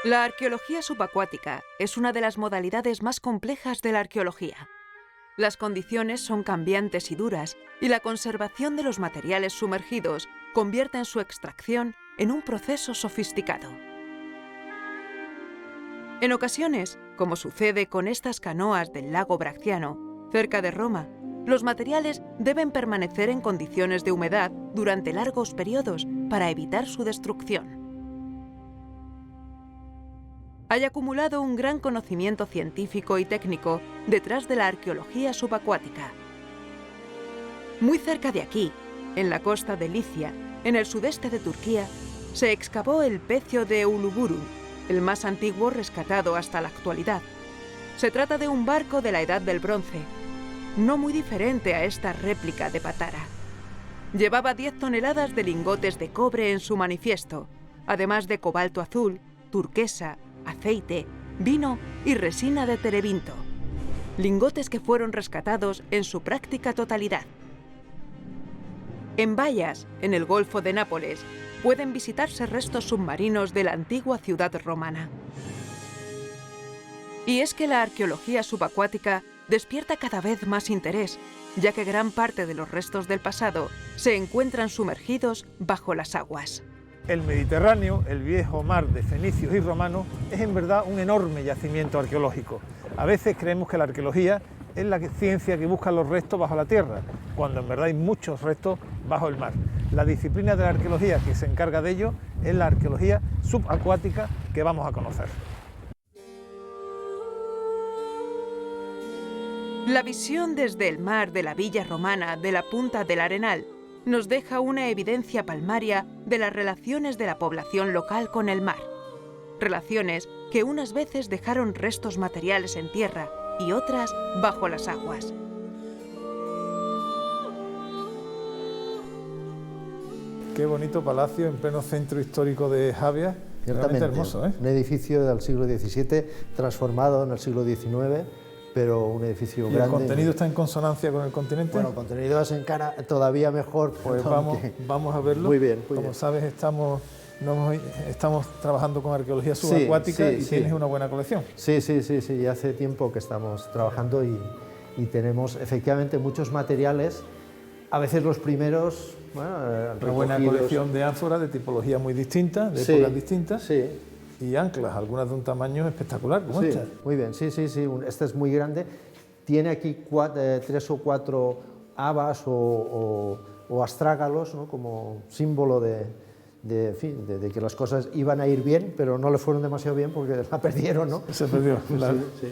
La arqueología subacuática es una de las modalidades más complejas de la arqueología. Las condiciones son cambiantes y duras, y la conservación de los materiales sumergidos convierte en su extracción en un proceso sofisticado. En ocasiones, como sucede con estas canoas del lago Bracciano, cerca de Roma, los materiales deben permanecer en condiciones de humedad durante largos periodos para evitar su destrucción. Hay acumulado un gran conocimiento científico y técnico detrás de la arqueología subacuática. Muy cerca de aquí, en la costa de Licia, en el sudeste de Turquía, se excavó el pecio de Uluguru, el más antiguo rescatado hasta la actualidad. Se trata de un barco de la Edad del Bronce, no muy diferente a esta réplica de Patara. Llevaba 10 toneladas de lingotes de cobre en su manifiesto, además de cobalto azul, turquesa, aceite, vino y resina de terebinto. Lingotes que fueron rescatados en su práctica totalidad. En Bayas, en el Golfo de Nápoles, pueden visitarse restos submarinos de la antigua ciudad romana. Y es que la arqueología subacuática despierta cada vez más interés, ya que gran parte de los restos del pasado se encuentran sumergidos bajo las aguas. El Mediterráneo, el viejo mar de fenicios y romanos, es en verdad un enorme yacimiento arqueológico. A veces creemos que la arqueología es la ciencia que busca los restos bajo la tierra, cuando en verdad hay muchos restos bajo el mar. La disciplina de la arqueología que se encarga de ello es la arqueología subacuática que vamos a conocer. La visión desde el mar de la villa romana de la Punta del Arenal nos deja una evidencia palmaria de las relaciones de la población local con el mar. Relaciones que unas veces dejaron restos materiales en tierra y otras bajo las aguas. Qué bonito palacio en pleno centro histórico de Javia. Ciertamente, hermoso, ¿eh? Un edificio del siglo XVII transformado en el siglo XIX, pero un edificio ¿Y grande. el contenido está en consonancia con el continente? Bueno, el contenido es todavía mejor. Pues vamos a verlo. Muy bien, muy Como bien. sabes, estamos trabajando con arqueología subacuática y tienes una buena colección. Sí, ya hace tiempo que estamos trabajando y tenemos efectivamente muchos materiales, a veces los primeros... Bueno, una buena colección de ánforas de tipología muy distinta, de épocas distintas. Sí. Y anclas, algunas de un tamaño espectacular, como esta. Muy bien, sí. Esta es muy grande. Tiene aquí 3 o 4 habas o astrágalos, ¿no? Como símbolo de que las cosas iban a ir bien, pero no le fueron demasiado bien porque la perdieron, ¿no? Se perdió, claro. Sí.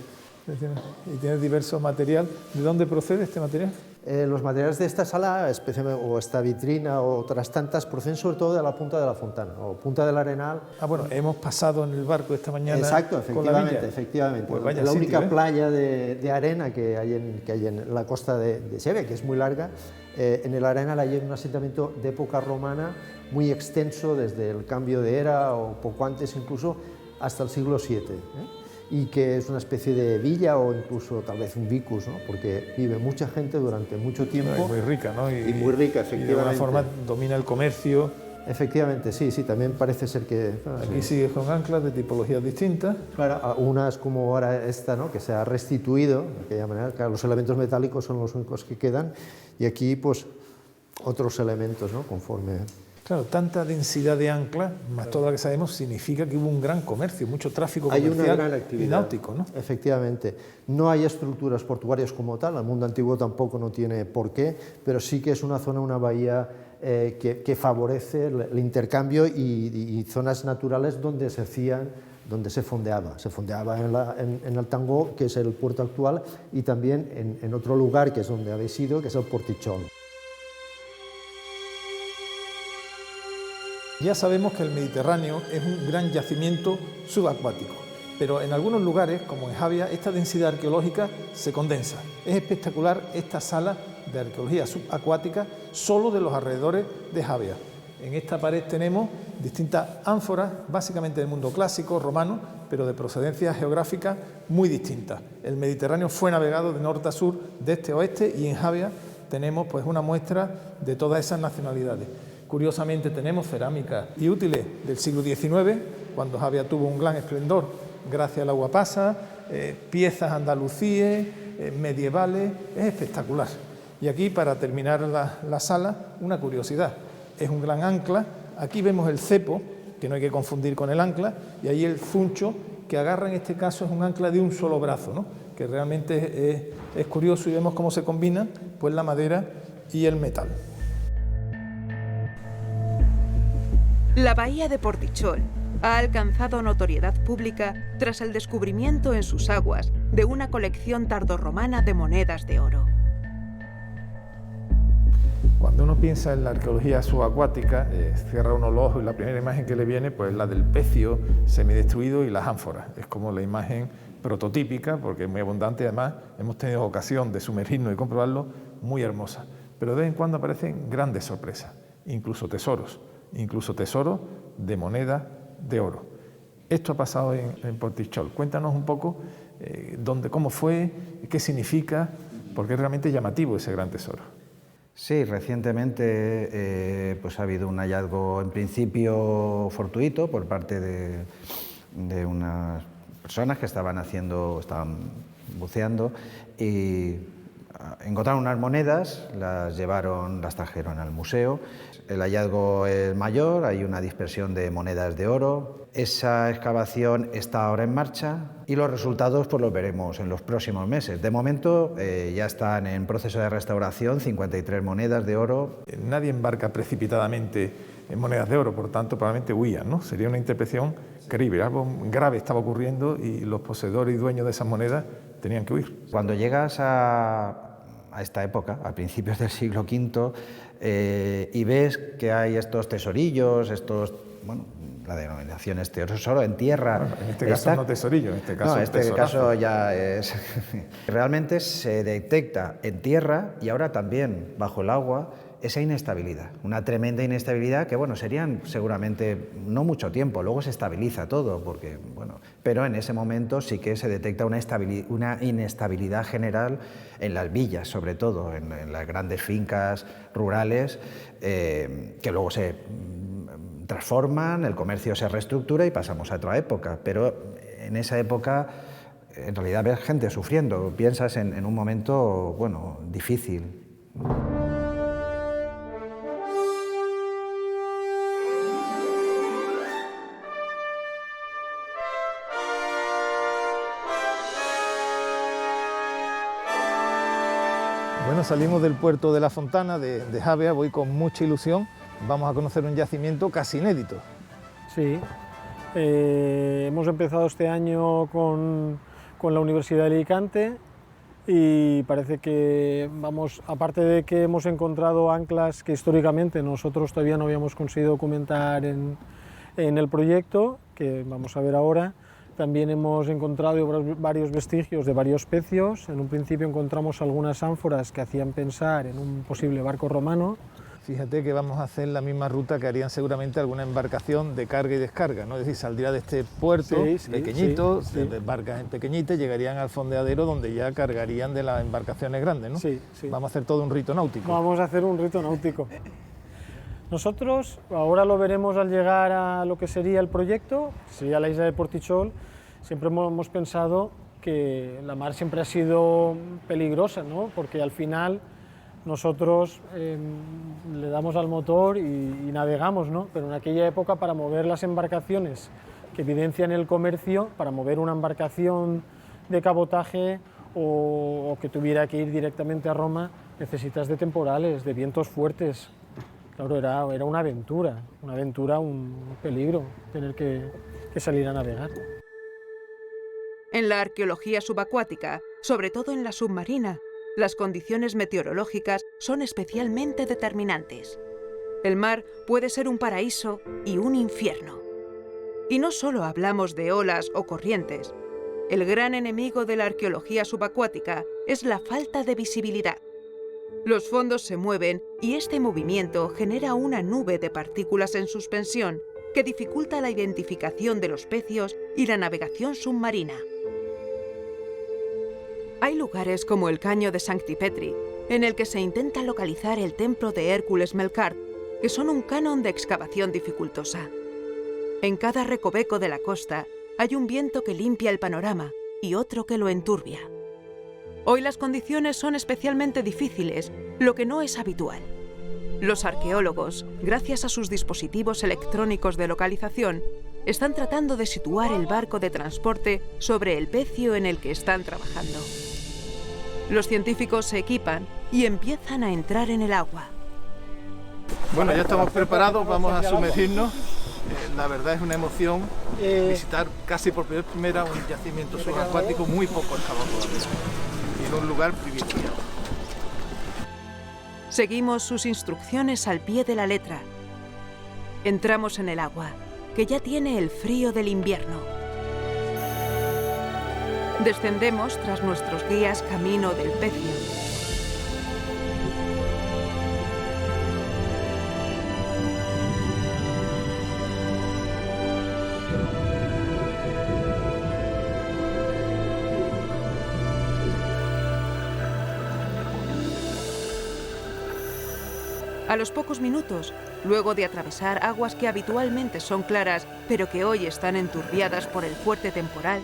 Y tiene diverso material. ¿De dónde procede este material? Los materiales de esta sala, especialmente, o esta vitrina o otras tantas, proceden sobre todo de la Punta de la Fontana o Punta del Arenal. Ah, bueno, hemos pasado en el barco esta mañana. Exacto, con la villa. efectivamente. Pues vaya la única sitio, playa de arena que hay en la costa de Sevilla, que es muy larga. En el Arenal hay un asentamiento de época romana muy extenso, desde el cambio de era o poco antes incluso, hasta el siglo VII. Y que es una especie de villa o incluso tal vez un vicus, ¿no? Porque vive mucha gente durante mucho tiempo. Es muy rica, ¿no? Y muy rica, efectivamente. Y de alguna forma domina el comercio. Efectivamente, sí, también parece ser que... Aquí sigue con anclas de tipologías distintas. Claro, unas como ahora esta, ¿no? Que se ha restituido, de aquella manera, claro, los elementos metálicos son los únicos que quedan, y aquí pues otros elementos, ¿no? Conforme... Claro, tanta densidad de anclas, más todo lo que sabemos, significa que hubo un gran comercio, mucho tráfico comercial hay una gran actividad, y náutico, ¿no? Efectivamente. No hay estructuras portuarias como tal, el mundo antiguo tampoco no tiene por qué, pero sí que es una zona, una bahía que favorece el intercambio y zonas naturales donde se fondeaba. Se fondeaba en el Tango, que es el puerto actual, y también en otro lugar que es donde habéis ido, que es el Portichón. Ya sabemos que el Mediterráneo es un gran yacimiento subacuático, pero en algunos lugares, como en Javia, esta densidad arqueológica se condensa. Es espectacular esta sala de arqueología subacuática solo de los alrededores de Javia. En esta pared tenemos distintas ánforas, básicamente del mundo clásico, romano, pero de procedencia geográfica muy distintas. El Mediterráneo fue navegado de norte a sur, de este a oeste, y en Javia tenemos pues una muestra de todas esas nacionalidades. Curiosamente tenemos cerámica y útiles del siglo XIX, cuando Javia tuvo un gran esplendor gracias al agua pasa, piezas andalusíes, medievales, es espectacular. Y aquí, para terminar la sala, una curiosidad, es un gran ancla, aquí vemos el cepo, que no hay que confundir con el ancla, y ahí el zuncho, que agarra en este caso es un ancla de un solo brazo, ¿no? Que realmente es curioso, y vemos cómo se combinan pues la madera y el metal. La bahía de Portichol ha alcanzado notoriedad pública tras el descubrimiento en sus aguas de una colección tardorromana de monedas de oro. Cuando uno piensa en la arqueología subacuática, cierra uno los ojos y la primera imagen que le viene pues es la del pecio semidestruido y las ánforas. Es como la imagen prototípica, porque es muy abundante, además hemos tenido ocasión de sumergirnos y comprobarlo, muy hermosa. Pero de vez en cuando aparecen grandes sorpresas, incluso tesoros de moneda de oro. Esto ha pasado en Portichol. Cuéntanos un poco cómo fue, qué significa, porque es realmente llamativo ese gran tesoro. Sí, recientemente pues ha habido un hallazgo en principio fortuito por parte de unas personas que estaban buceando y encontraron unas monedas, las trajeron al museo. El hallazgo es mayor, hay una dispersión de monedas de oro. Esa excavación está ahora en marcha y los resultados pues los veremos en los próximos meses. De momento ya están en proceso de restauración 53 monedas de oro. Nadie embarca precipitadamente en monedas de oro, por tanto probablemente huían, ¿no? Sería una interpretación creíble, algo grave estaba ocurriendo y los poseedores y dueños de esas monedas tenían que huir. Cuando llegas a esta época, a principios del siglo V, y ves que hay estos tesorillos, la denominación es tesoro en tierra. Bueno, en este caso no tesorillo, en este caso no, este caso ya es... Realmente se detecta en tierra y ahora también bajo el agua esa inestabilidad, una tremenda inestabilidad que, serían seguramente no mucho tiempo, luego se estabiliza todo, pero en ese momento sí que se detecta una inestabilidad general en las villas, sobre todo, en las grandes fincas rurales, que luego se transforman, el comercio se reestructura y pasamos a otra época, pero en esa época en realidad ves gente sufriendo, piensas en un momento, difícil. Bueno, salimos del puerto de La Fontana, de Javea, voy con mucha ilusión, vamos a conocer un yacimiento casi inédito. Sí, hemos empezado este año con la Universidad de Alicante y parece que aparte de que hemos encontrado anclas que históricamente nosotros todavía no habíamos conseguido documentar en el proyecto, que vamos a ver ahora, también hemos encontrado varios vestigios de varios pecios. En un principio encontramos algunas ánforas que hacían pensar en un posible barco romano. Fíjate que vamos a hacer la misma ruta que harían seguramente alguna embarcación de carga y descarga, ¿no? Es decir, saldría de este puerto pequeñito, de barcas pequeñitas, llegarían al fondeadero donde ya cargarían de las embarcaciones grandes, ¿no? Sí. Vamos a hacer todo un rito náutico. Vamos a hacer un rito náutico. Nosotros, ahora lo veremos al llegar a lo que sería el proyecto, sería la isla de Portichol. Siempre hemos pensado que la mar siempre ha sido peligrosa, ¿no? Porque al final nosotros le damos al motor y navegamos, ¿no? Pero en aquella época, para mover las embarcaciones que evidencian el comercio, para mover una embarcación de cabotaje o que tuviera que ir directamente a Roma, necesitas de temporales, de vientos fuertes. Claro, era una aventura, un peligro tener que salir a navegar. En la arqueología subacuática, sobre todo en la submarina, las condiciones meteorológicas son especialmente determinantes. El mar puede ser un paraíso y un infierno. Y no solo hablamos de olas o corrientes. El gran enemigo de la arqueología subacuática es la falta de visibilidad. Los fondos se mueven y este movimiento genera una nube de partículas en suspensión que dificulta la identificación de los pecios y la navegación submarina. Hay lugares como el Caño de Sancti Petri, en el que se intenta localizar el templo de Hércules Melkart, que son un canon de excavación dificultosa. En cada recoveco de la costa hay un viento que limpia el panorama y otro que lo enturbia. Hoy las condiciones son especialmente difíciles, lo que no es habitual. Los arqueólogos, gracias a sus dispositivos electrónicos de localización, están tratando de situar el barco de transporte sobre el pecio en el que están trabajando. Los científicos se equipan y empiezan a entrar en el agua. Bueno, ya estamos preparados, vamos a sumergirnos. La verdad es una emoción visitar casi por primera un yacimiento subacuático muy poco excavado todavía, en un lugar privilegiado. Seguimos sus instrucciones al pie de la letra. Entramos en el agua, que ya tiene el frío del invierno. Descendemos tras nuestros guías camino del pecio. A los pocos minutos, luego de atravesar aguas que habitualmente son claras, pero que hoy están enturbiadas por el fuerte temporal,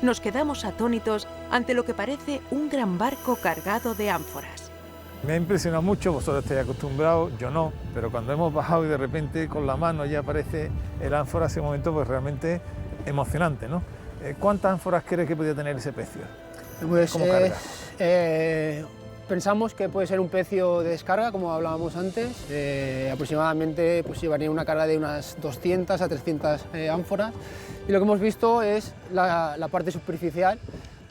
nos quedamos atónitos ante lo que parece un gran barco cargado de ánforas. Me ha impresionado mucho, vosotros estáis acostumbrados, yo no, pero cuando hemos bajado y de repente con la mano ya aparece el ánfora, ese momento pues realmente emocionante, ¿no? ¿Cuántas ánforas crees que podía tener ese pecio? Pues, ¿Cómo carga? Pensamos que puede ser un pecio de descarga, como hablábamos antes, aproximadamente pues, llevaría una carga de unas 200 a 300 ánforas, y lo que hemos visto es la parte superficial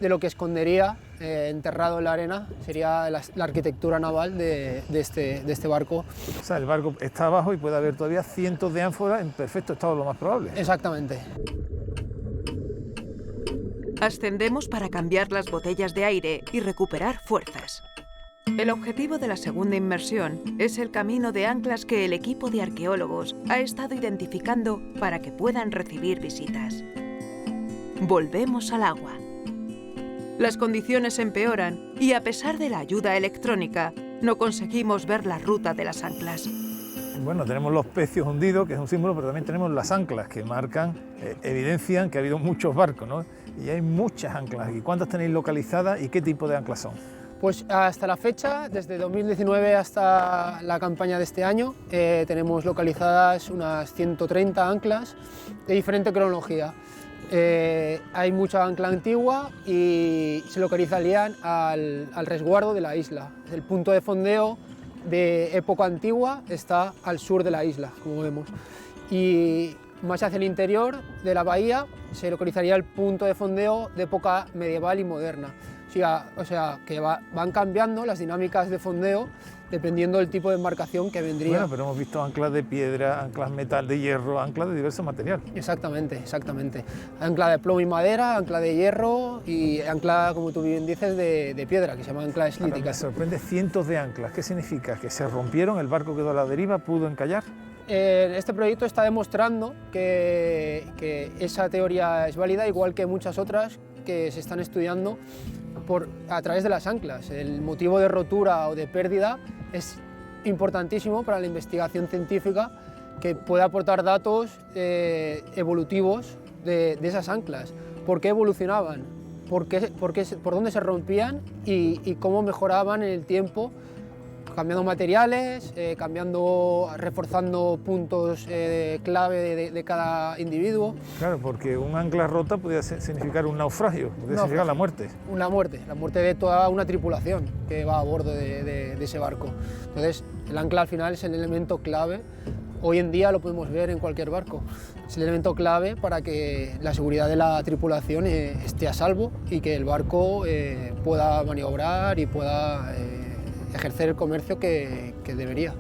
de lo que escondería enterrado en la arena, sería la arquitectura naval de este barco. O sea, el barco está abajo y puede haber todavía cientos de ánforas en perfecto estado, lo más probable. Exactamente. Ascendemos para cambiar las botellas de aire y recuperar fuerzas. El objetivo de la segunda inmersión es el camino de anclas que el equipo de arqueólogos ha estado identificando para que puedan recibir visitas. Volvemos al agua. Las condiciones empeoran y, a pesar de la ayuda electrónica, no conseguimos ver la ruta de las anclas. Bueno, tenemos los pecios hundidos, que es un símbolo, pero también tenemos las anclas que marcan, evidencian que ha habido muchos barcos, ¿no? Y hay muchas anclas. ¿Y cuántas tenéis localizadas y qué tipo de anclas son? Pues hasta la fecha, desde 2019 hasta la campaña de este año, tenemos localizadas unas 130 anclas de diferente cronología. Hay mucha ancla antigua y se localizarían al resguardo de la isla. El punto de fondeo de época antigua está al sur de la isla, como vemos. Y más hacia el interior de la bahía se localizaría el punto de fondeo de época medieval y moderna. O sea, que van cambiando las dinámicas de fondeo dependiendo del tipo de embarcación que vendría. Bueno, pero hemos visto anclas de piedra, anclas metal, de hierro, anclas de diversos materiales. Exactamente, exactamente. Ancla de plomo y madera, ancla de hierro y ancla, como tú bien dices, de piedra, que se llama ancla eslítica. Me sorprende cientos de anclas. ¿Qué significa? ¿Que se rompieron, el barco quedó a la deriva, pudo encallar? Este proyecto está demostrando que esa teoría es válida, igual que muchas otras que se están estudiando a través de las anclas. El motivo de rotura o de pérdida es importantísimo para la investigación científica, que puede aportar datos evolutivos de esas anclas. ¿Por qué evolucionaban? ¿Por dónde se rompían? Y cómo mejoraban en el tiempo, cambiando materiales, reforzando puntos clave de cada individuo. Claro, porque un ancla rota podría significar un naufragio, podría significar la muerte. La muerte de toda una tripulación que va a bordo de ese barco. Entonces, el ancla al final es el elemento clave. Hoy en día lo podemos ver en cualquier barco. Es el elemento clave para que la seguridad de la tripulación esté a salvo y que el barco pueda maniobrar y pueda ejercer el comercio que debería.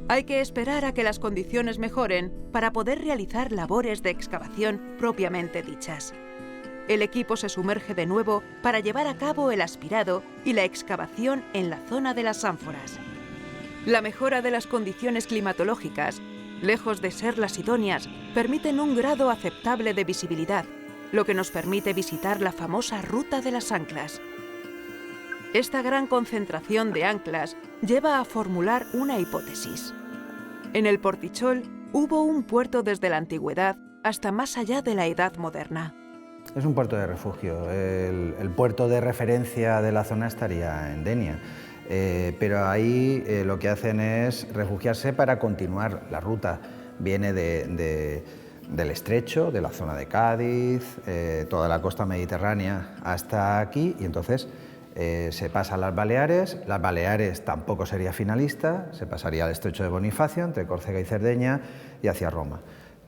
Hay que esperar a que las condiciones mejoren para poder realizar labores de excavación propiamente dichas. El equipo se sumerge de nuevo para llevar a cabo el aspirado y la excavación en la zona de las ánforas. La mejora de las condiciones climatológicas, lejos de ser las idóneas, permiten un grado aceptable de visibilidad, lo que nos permite visitar la famosa ruta de las anclas. Esta gran concentración de anclas lleva a formular una hipótesis. En el Portichol hubo un puerto desde la antigüedad hasta más allá de la edad moderna. Es un puerto de refugio. El puerto de referencia de la zona estaría en Denia, pero ahí lo que hacen es refugiarse para continuar la ruta. Viene del estrecho, de la zona de Cádiz, toda la costa mediterránea hasta aquí, y entonces se pasa a las Baleares. Las Baleares tampoco sería finalista, se pasaría al estrecho de Bonifacio, entre Córcega y Cerdeña, y hacia Roma.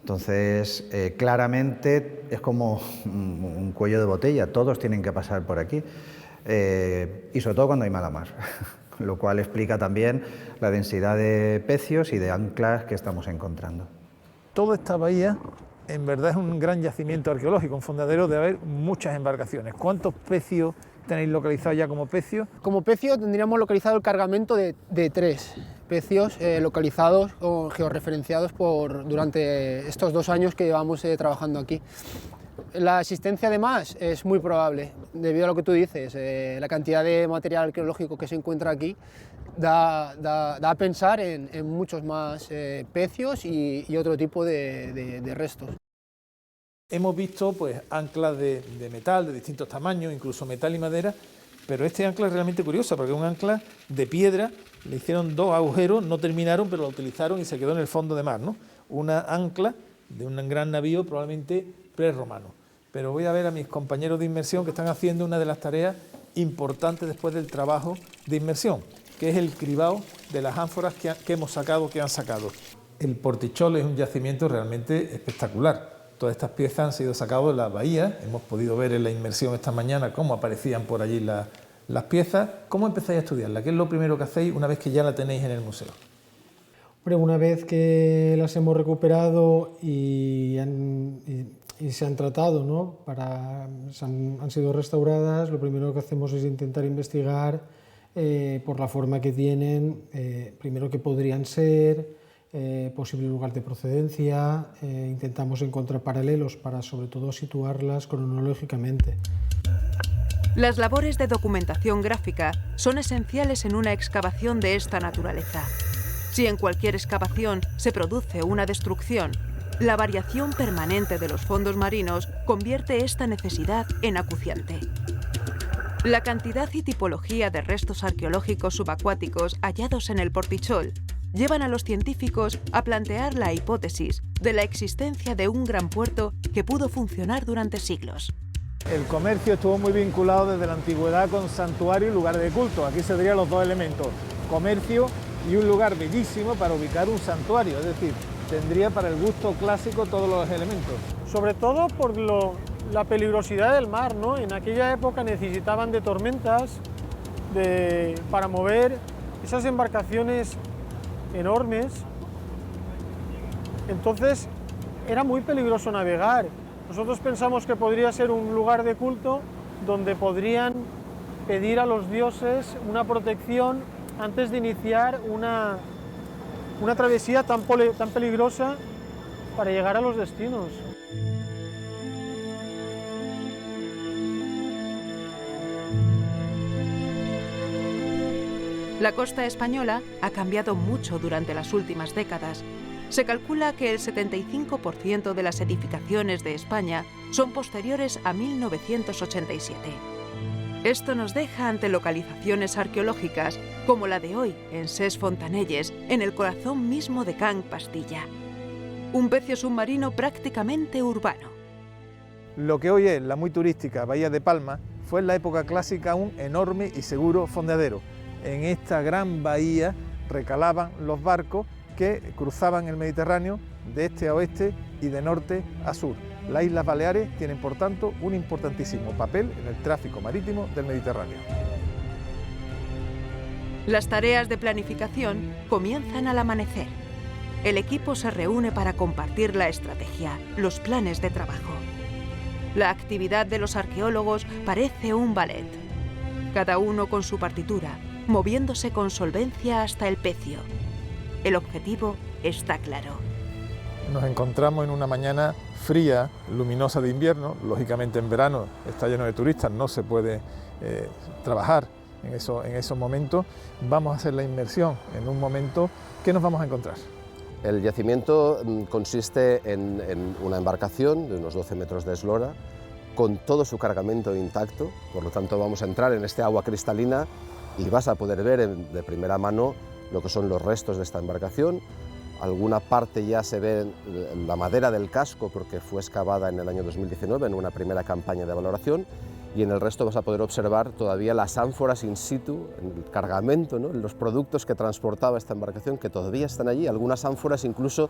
Entonces, claramente es como un cuello de botella, todos tienen que pasar por aquí, y sobre todo cuando hay mala mar, lo cual explica también la densidad de pecios y de anclas que estamos encontrando. Toda esta bahía en verdad es un gran yacimiento arqueológico, un fondadero de haber muchas embarcaciones. ¿Cuántos pecios tenéis localizados ya como pecios? Como pecio tendríamos localizado el cargamento de 3 pecios localizados o georreferenciados durante estos 2 años que llevamos trabajando aquí. La existencia de más es muy probable, debido a lo que tú dices, la cantidad de material arqueológico que se encuentra aquí da a pensar en muchos más pecios y otro tipo de restos. Hemos visto pues anclas de metal de distintos tamaños, incluso metal y madera, pero este ancla es realmente curiosa porque es un ancla de piedra, le hicieron 2 agujeros, no terminaron, pero lo utilizaron y se quedó en el fondo de mar, ¿no? Una ancla de un gran navío probablemente prerromano. Pero voy a ver a mis compañeros de inmersión que están haciendo una de las tareas importantes después del trabajo de inmersión, que es el cribado de las ánforas que hemos sacado, que han sacado. El Portichol es un yacimiento realmente espectacular. Todas estas piezas han sido sacadas de la bahía, hemos podido ver en la inmersión esta mañana cómo aparecían por allí las piezas. ¿Cómo empezáis a estudiarla? ¿Qué es lo primero que hacéis una vez que ya la tenéis en el museo? Hombre, una vez que las hemos recuperado y se han tratado, ¿no? Han sido restauradas, lo primero que hacemos es intentar investigar por la forma que tienen, primero qué podrían ser, posible lugar de procedencia, intentamos encontrar paralelos para sobre todo situarlas cronológicamente. Las labores de documentación gráfica son esenciales en una excavación de esta naturaleza. Si en cualquier excavación se produce una destrucción, la variación permanente de los fondos marinos convierte esta necesidad en acuciante. La cantidad y tipología de restos arqueológicos subacuáticos hallados en el Portichol llevan a los científicos a plantear la hipótesis de la existencia de un gran puerto que pudo funcionar durante siglos. El comercio estuvo muy vinculado desde la antigüedad con santuario y lugar de culto. Aquí se dirían los 2 elementos, comercio y un lugar bellísimo para ubicar un santuario, es decir, tendría para el gusto clásico todos los elementos. Sobre todo por la peligrosidad del mar, ¿no? En aquella época necesitaban de tormentas para mover esas embarcaciones enormes, entonces era muy peligroso navegar. Nosotros pensamos que podría ser un lugar de culto donde podrían pedir a los dioses una protección antes de iniciar una travesía tan peligrosa para llegar a los destinos. La costa española ha cambiado mucho durante las últimas décadas. Se calcula que el 75% de las edificaciones de España son posteriores a 1987. Esto nos deja ante localizaciones arqueológicas como la de hoy en Ses Fontanelles, en el corazón mismo de Can Pastilla. Un pecio submarino prácticamente urbano. Lo que hoy es la muy turística Bahía de Palma fue en la época clásica un enorme y seguro fondeadero. En esta gran bahía recalaban los barcos que cruzaban el Mediterráneo de este a oeste y de norte a sur. Las Islas Baleares tienen, por tanto, un importantísimo papel en el tráfico marítimo del Mediterráneo. Las tareas de planificación comienzan al amanecer. El equipo se reúne para compartir la estrategia, los planes de trabajo. La actividad de los arqueólogos parece un ballet. Cada uno con su partitura, moviéndose con solvencia hasta el pecio. El objetivo está claro. Nos encontramos en una mañana fría, luminosa de invierno. Lógicamente en verano está lleno de turistas, no se puede trabajar en esos momentos. Vamos a hacer la inmersión en un momento. ¿Qué nos vamos a encontrar? El yacimiento consiste en una embarcación de unos 12 metros de eslora, con todo su cargamento intacto, por lo tanto vamos a entrar en este agua cristalina y vas a poder ver de primera mano lo que son los restos de esta embarcación. Alguna parte ya se ve la madera del casco porque fue excavada en el año 2019 en una primera campaña de valoración, y en el resto vas a poder observar todavía las ánforas in situ, el cargamento, ¿no?, los productos que transportaba esta embarcación, que todavía están allí, algunas ánforas incluso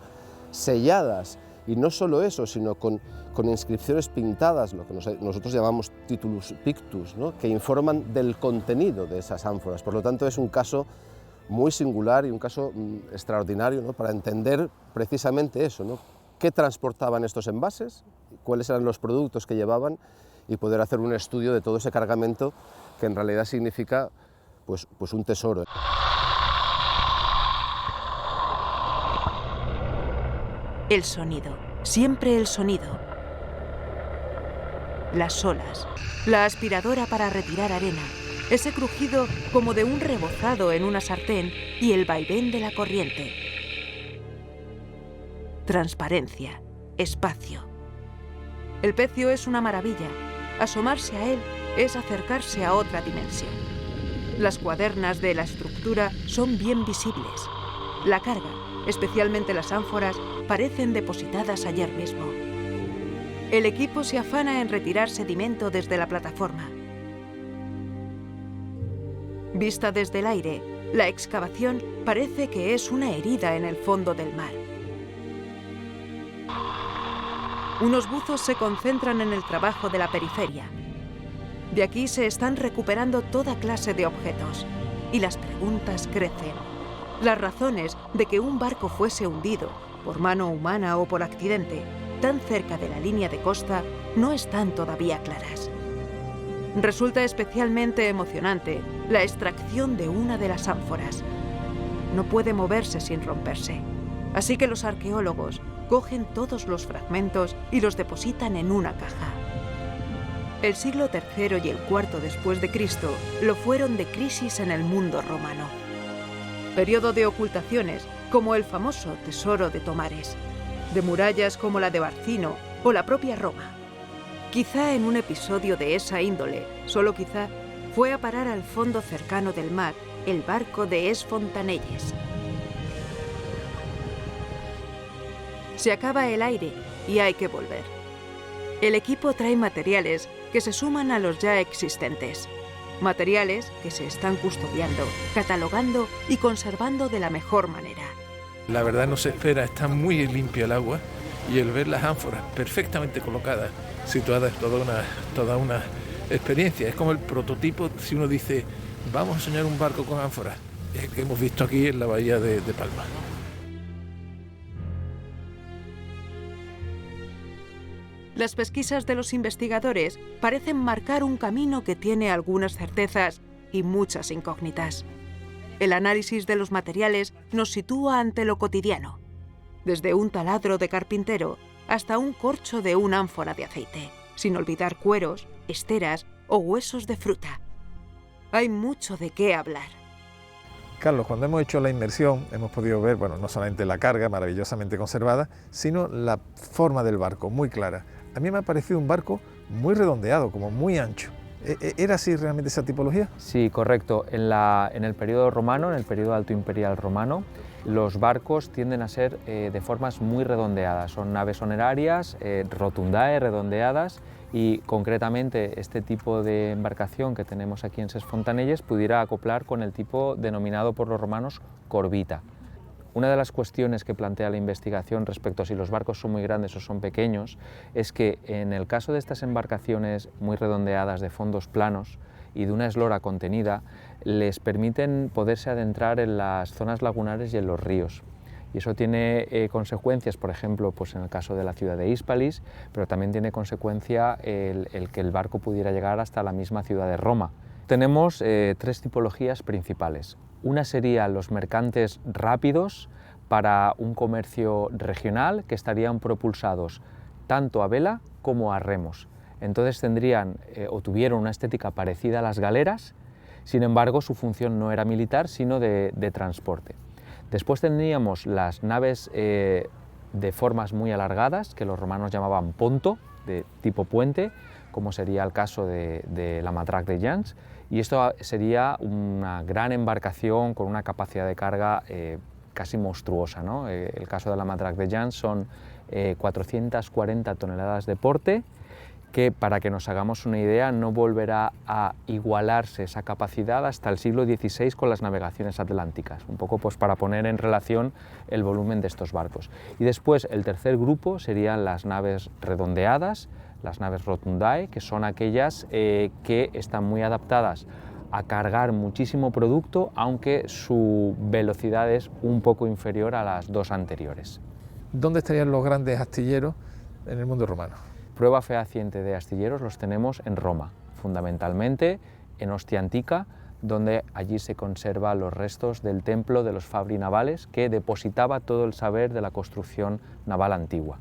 selladas. Y no solo eso, sino con inscripciones pintadas, lo que nosotros llamamos titulus pictus, ¿no?, que informan del contenido de esas ánforas. Por lo tanto, es un caso muy singular y un caso extraordinario, ¿no?, para entender precisamente eso, ¿no?, qué transportaban estos envases, cuáles eran los productos que llevaban, y poder hacer un estudio de todo ese cargamento, que en realidad significa pues un tesoro. El sonido, siempre el sonido. Las olas, la aspiradora para retirar arena, ese crujido como de un rebozado en una sartén y el vaivén de la corriente. Transparencia, espacio. El pecio es una maravilla. Asomarse a él es acercarse a otra dimensión. Las cuadernas de la estructura son bien visibles. La carga, especialmente las ánforas, parecen depositadas ayer mismo. El equipo se afana en retirar sedimento desde la plataforma. Vista desde el aire, la excavación parece que es una herida en el fondo del mar. Unos buzos se concentran en el trabajo de la periferia. De aquí se están recuperando toda clase de objetos, y las preguntas crecen. Las razones de que un barco fuese hundido, por mano humana o por accidente, tan cerca de la línea de costa, no están todavía claras. Resulta especialmente emocionante la extracción de una de las ánforas. No puede moverse sin romperse, así que los arqueólogos cogen todos los fragmentos y los depositan en una caja. El siglo III y el IV después de Cristo lo fueron de crisis en el mundo romano. Periodo de ocultaciones, como el famoso Tesoro de Tomares, de murallas como la de Barcino o la propia Roma. Quizá en un episodio de esa índole, solo quizá, fue a parar al fondo cercano del mar el barco de Es Fontanelles. Se acaba el aire y hay que volver. El equipo trae materiales que se suman a los ya existentes. Materiales que se están custodiando, catalogando y conservando de la mejor manera. La verdad no se espera, está muy limpio el agua, y el ver las ánforas perfectamente colocadas, situadas, toda una experiencia. Es como el prototipo, si uno dice, vamos a soñar un barco con ánforas, que hemos visto aquí en la bahía de Palma. Las pesquisas de los investigadores parecen marcar un camino que tiene algunas certezas y muchas incógnitas. El análisis de los materiales nos sitúa ante lo cotidiano, desde un taladro de carpintero hasta un corcho de una ánfora de aceite, sin olvidar cueros, esteras o huesos de fruta. Hay mucho de qué hablar. Carlos, cuando hemos hecho la inmersión hemos podido ver, bueno, no solamente la carga maravillosamente conservada, sino la forma del barco, muy clara. A mí me ha parecido un barco muy redondeado, como muy ancho. ¿Era así realmente esa tipología? Sí, correcto. En el periodo romano, en el periodo alto imperial romano, los barcos tienden a ser de formas muy redondeadas. Son naves honerarias, rotundae, redondeadas, y concretamente este tipo de embarcación que tenemos aquí en Ses Fontanelles pudiera acoplar con el tipo denominado por los romanos corbita. Una de las cuestiones que plantea la investigación respecto a si los barcos son muy grandes o son pequeños es que en el caso de estas embarcaciones muy redondeadas de fondos planos y de una eslora contenida, les permiten poderse adentrar en las zonas lagunares y en los ríos. Y eso tiene consecuencias, por ejemplo, pues en el caso de la ciudad de Hispalis, pero también tiene consecuencia el que el barco pudiera llegar hasta la misma ciudad de Roma. Tenemos tres tipologías principales. Una sería los mercantes rápidos para un comercio regional que estarían propulsados tanto a vela como a remos. Entonces tendrían o tuvieron una estética parecida a las galeras, sin embargo su función no era militar sino de transporte. Después tendríamos las naves de formas muy alargadas, que los romanos llamaban ponto, de tipo puente, como sería el caso de la Matraque de Jans, y esto sería una gran embarcación con una capacidad de carga casi monstruosa, ¿no? El caso de la Matraque de Jans son 440 toneladas de porte, que para que nos hagamos una idea no volverá a igualarse esa capacidad hasta el siglo XVI con las navegaciones atlánticas, un poco pues para poner en relación el volumen de estos barcos. Y después el tercer grupo serían las naves redondeadas, las naves rotundae, que son aquellas que están muy adaptadas a cargar muchísimo producto, aunque su velocidad es un poco inferior a las dos anteriores. ¿Dónde estarían los grandes astilleros en el mundo romano? Prueba fehaciente de astilleros los tenemos en Roma, fundamentalmente en Ostia Antica, donde allí se conservan los restos del templo de los Fabri Navales, que depositaba todo el saber de la construcción naval antigua.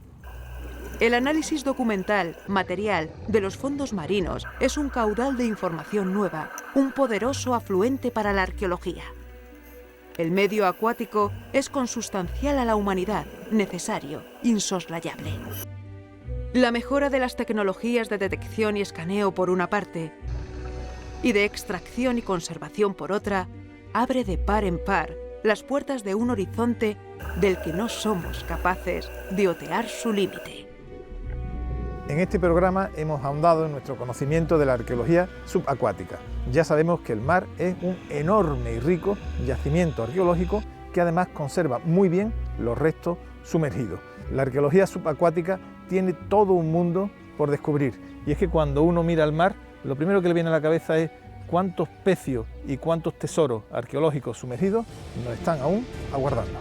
El análisis documental, material, de los fondos marinos es un caudal de información nueva, un poderoso afluente para la arqueología. El medio acuático es consustancial a la humanidad, necesario, insoslayable. La mejora de las tecnologías de detección y escaneo por una parte, y de extracción y conservación por otra, abre de par en par las puertas de un horizonte del que no somos capaces de otear su límite. En este programa hemos ahondado en nuestro conocimiento de la arqueología subacuática. Ya sabemos que el mar es un enorme y rico yacimiento arqueológico que además conserva muy bien los restos sumergidos. La arqueología subacuática tiene todo un mundo por descubrir, y es que cuando uno mira al mar, lo primero que le viene a la cabeza es cuántos pecios y cuántos tesoros arqueológicos sumergidos nos están aún aguardando.